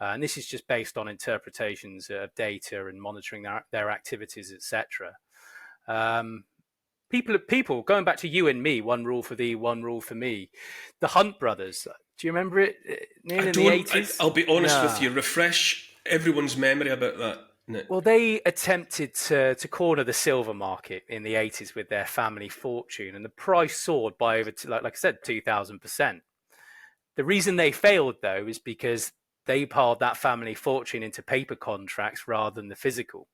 And this is just based on interpretations of data and monitoring their activities, etc. People going back to you and me, one rule for thee, one rule for me. The Hunt brothers. Do you remember it, Neil, in the 80s? I'll be honest with No. you. Refresh everyone's memory about that, Nick. Well, they attempted to corner the silver market in the 80s with their family fortune, and the price soared by over, like I said, 2,000%. The reason they failed, though, is because they piled that family fortune into paper contracts rather than the physical,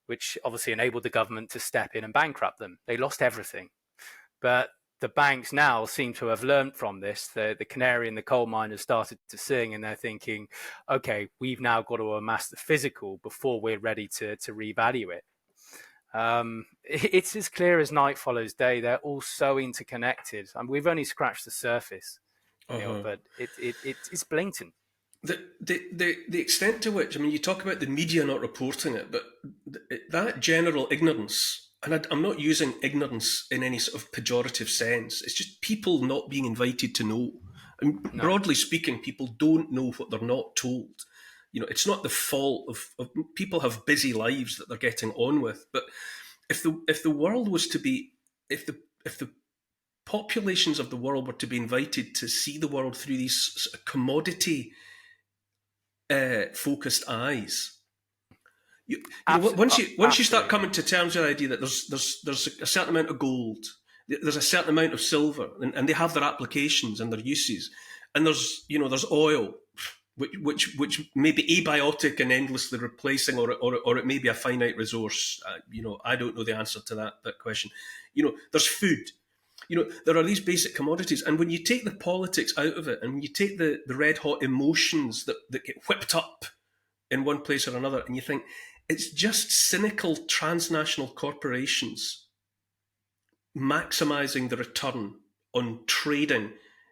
which obviously enabled the government to step in and bankrupt them. They lost everything. But the banks now seem to have learned from this. The canary in the coal mine has started to sing, and they're thinking, okay, we've now got to amass the physical before we're ready to revalue it. It's as clear as night follows day. They're all so interconnected. I mean, we've only scratched the surface, Neil, but it's blatant. The extent to which, I mean, you talk about the media not reporting it, but that general ignorance, and I'm not using ignorance in any sort of pejorative sense, it's just people not being invited to know. And broadly speaking, people don't know what they're not told. You know, it's not the fault of people have busy lives that they're getting on with. But if the world was to be, if the populations of the world were to be invited to see the world through these sort of commodity focused eyes. Once you start coming to terms with the idea that there's a certain amount of gold, there's a certain amount of silver, and they have their applications and their uses, and there's oil, which may be abiotic and endlessly replacing, or it may be a finite resource. I don't know the answer to that question. There's food. There are these basic commodities, and when you take the politics out of it, and when you take the red hot emotions that get whipped up in one place or another, and you think it's just cynical transnational corporations maximizing the return on trading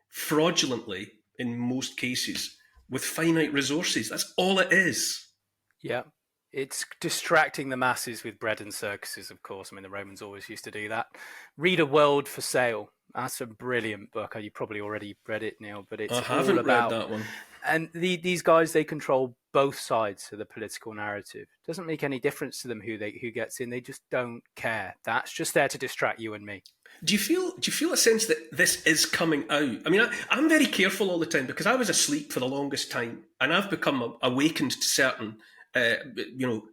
fraudulently, in most cases, with finite resources. That's all it is. Yeah. It's distracting the masses with bread and circuses, of course. I mean, the Romans always used to do that. Read A World for Sale. That's a brilliant book. You probably already read it, Neil, but it's I haven't read that one. And these guys, they control both sides of the political narrative. It doesn't make any difference to them who gets in. They just don't care. That's just there to distract you and me. Do you feel a sense that this is coming out? I mean, I'm very careful all the time because I was asleep for the longest time, and I've become awakened to certain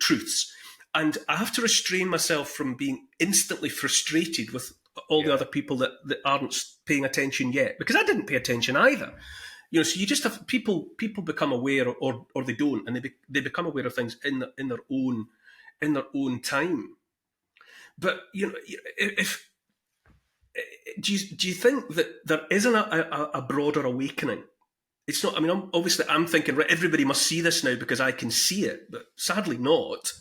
truths, and I have to restrain myself from being instantly frustrated with all the other people that aren't paying attention yet, because I didn't pay attention either. So you just have people become aware, or they don't, and they become aware of things in their own time. But if do you think that there isn't a broader awakening? It's not. I mean, obviously, I'm thinking, right, everybody must see this now because I can see it, but sadly not.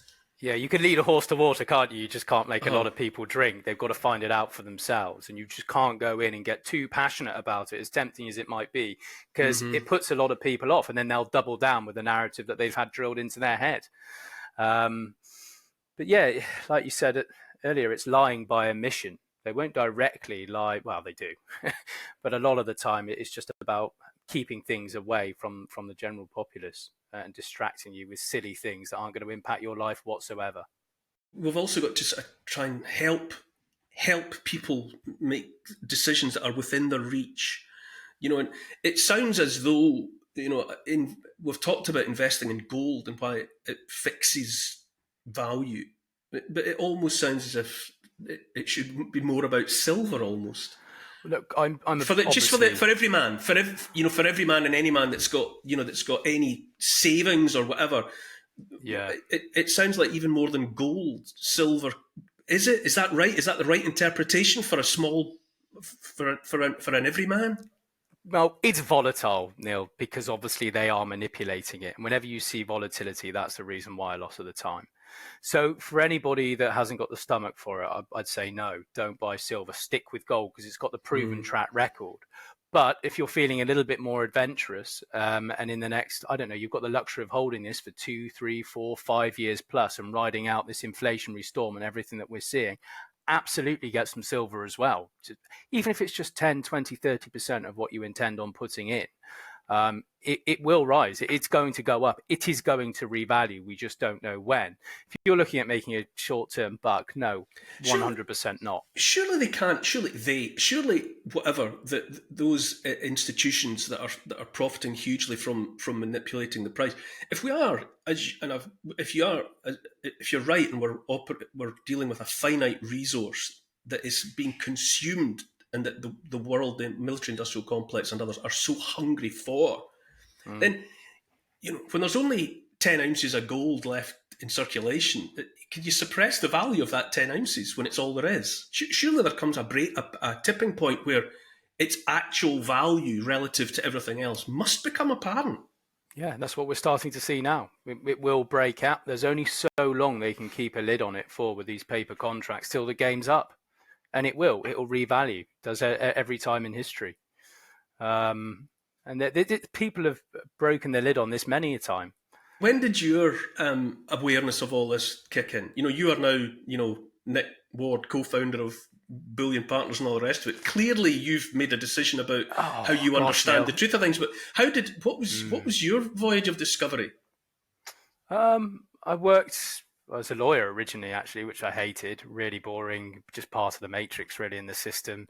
Yeah, you can lead a horse to water, can't you? You just can't make a lot of people drink. They've got to find it out for themselves, and you just can't go in and get too passionate about it, as tempting as it might be, because it puts a lot of people off, and then they'll double down with the narrative that they've had drilled into their head. But yeah, like you said earlier, it's lying by omission. They won't directly lie. Well, they do, but a lot of the time it's just about keeping things away from the general populace and distracting you with silly things that aren't going to impact your life whatsoever. We've also got to sort of try and help people make decisions that are within their reach. And it sounds as though, we've talked about investing in gold and why it fixes value, but it almost sounds as if it should be more about silver almost. Look, for every man, for every man and any man that's got any savings or whatever. Yeah, it sounds like even more than gold, silver. Is that right? Is that the right interpretation for an everyman? Well, it's volatile, Neil, because obviously they are manipulating it. And whenever you see volatility, that's the reason why a lot of the time. So for anybody that hasn't got the stomach for it, I'd say no, don't buy silver. Stick with gold because it's got the proven track record. But if you're feeling a little bit more adventurous, and in the next, I don't know, you've got the luxury of holding this for 2, 3, 4, 5 years plus and riding out this inflationary storm and everything that we're seeing, absolutely get some silver as well. Even if it's just 10, 20, 30% of what you intend on putting in. It will rise. It's going to go up. It is going to revalue. We just don't know when. If you're looking at making a short-term buck, no, 100% not. Surely they can't. Surely whatever those institutions that are profiting hugely from manipulating the price. If we are, if you're right, and we're dealing with a finite resource that is being consumed, and that the world, the military-industrial complex, and others are so hungry for, then when there's only 10 ounces of gold left in circulation, can you suppress the value of that 10 ounces when it's all there is? Surely there comes a tipping point where its actual value relative to everything else must become apparent. Yeah, that's what we're starting to see now. It will break out. There's only so long they can keep a lid on it for with these paper contracts till the game's up. And it'll revalue. It does every time in history. And people have broken the lid on this many a time. When did your awareness of all this kick in? You are now, Nick Ward, co-founder of Bullion Partners and all the rest of it. Clearly, you've made a decision about how you understand the truth of things. But what was your voyage of discovery? I worked as a lawyer originally, actually, which I hated. Really boring, just part of the matrix, really, in the system.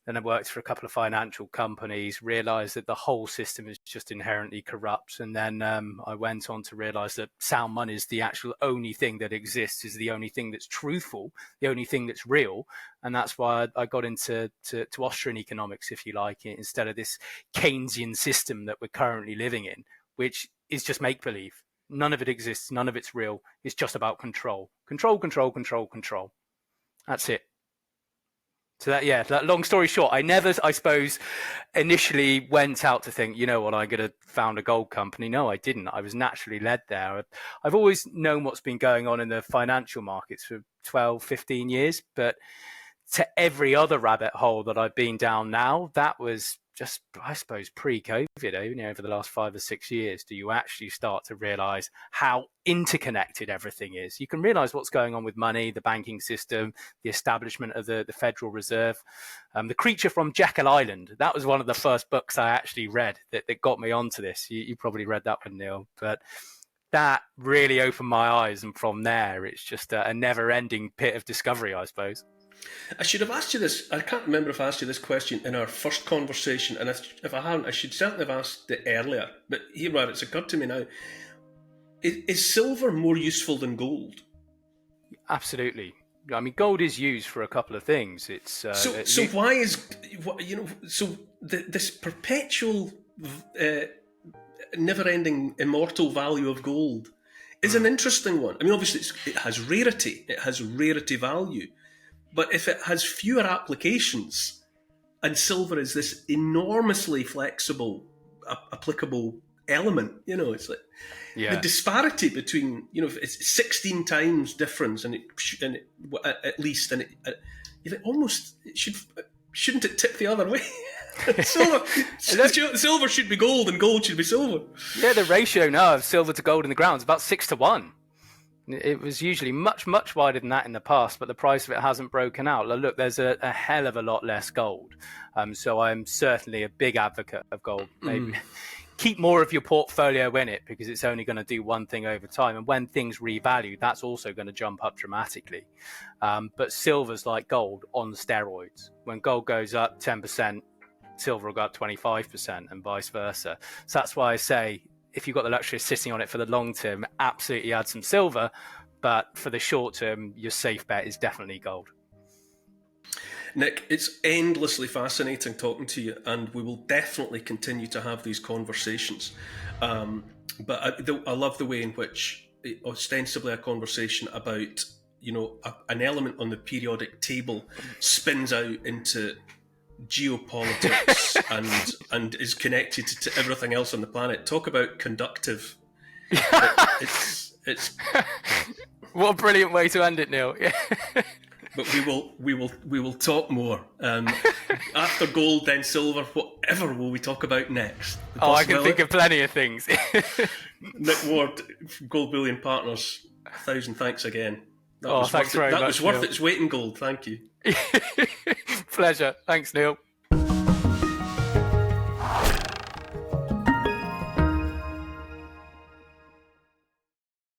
Then I worked for a couple of financial companies, realised that the whole system is just inherently corrupt. And then I went on to realise that sound money is the actual only thing that exists, is the only thing that's truthful, the only thing that's real. And that's why I got into Austrian economics, if you like, instead of this Keynesian system that we're currently living in, which is just make-believe. None of it exists. None of it's real. It's just about control. Control, control, control, control. That's it. So that long story short, I suppose, initially went out to think, I'm going to found a gold company. No, I didn't. I was naturally led there. I've always known what's been going on in the financial markets for 12, 15 years, but to every other rabbit hole that I've been down now, that was just, I suppose, pre-COVID, over the last 5 or 6 years, do you actually start to realize how interconnected everything is? You can realize what's going on with money, the banking system, the establishment of the Federal Reserve. The Creature from Jekyll Island, that was one of the first books I actually read that got me onto this. You probably read that one, Neil, but that really opened my eyes. And from there, it's just a never-ending pit of discovery, I suppose. I should have asked you this. I can't remember if I asked you this question in our first conversation, and if I haven't, I should certainly have asked it earlier. But here we are, it's occurred to me now. Is silver more useful than gold? Absolutely. I mean, gold is used for a couple of things. It's why is this perpetual, never-ending, immortal value of gold is an interesting one. I mean, obviously, it has rarity. It has rarity value. But if it has fewer applications, and silver is this enormously flexible, applicable element, it's like the disparity between, if it's 16 times difference, and at least, and shouldn't it tip the other way? Silver should be gold, and gold should be silver. Yeah, the ratio now of silver to gold in the ground is about 6-1. It was usually much, much wider than that in the past, but the price of it hasn't broken out. Look, there's a hell of a lot less gold. So I'm certainly a big advocate of gold. Maybe keep more of your portfolio in it, because it's only going to do one thing over time. And when things revalue, that's also going to jump up dramatically. But silver's like gold on steroids. When gold goes up 10%, silver will go up 25%, and vice versa. So that's why I say, if you've got the luxury of sitting on it for the long term, absolutely add some silver. But for the short term, your safe bet is definitely gold. Nick, it's endlessly fascinating talking to you, and we will definitely continue to have these conversations. But I love the way in which, ostensibly a conversation about, an element on the periodic table spins out into geopolitics and is connected to everything else on the planet. Talk about conductive. It's what a brilliant way to end it, Neil. But we will talk more. After gold, then silver. Whatever will we talk about next? I can think of plenty of things. Nick Ward, Gold Bullion Partners. 1,000 thanks again. Thanks very much. That was worth its weight in gold. Thank you. Pleasure. Thanks, Neil.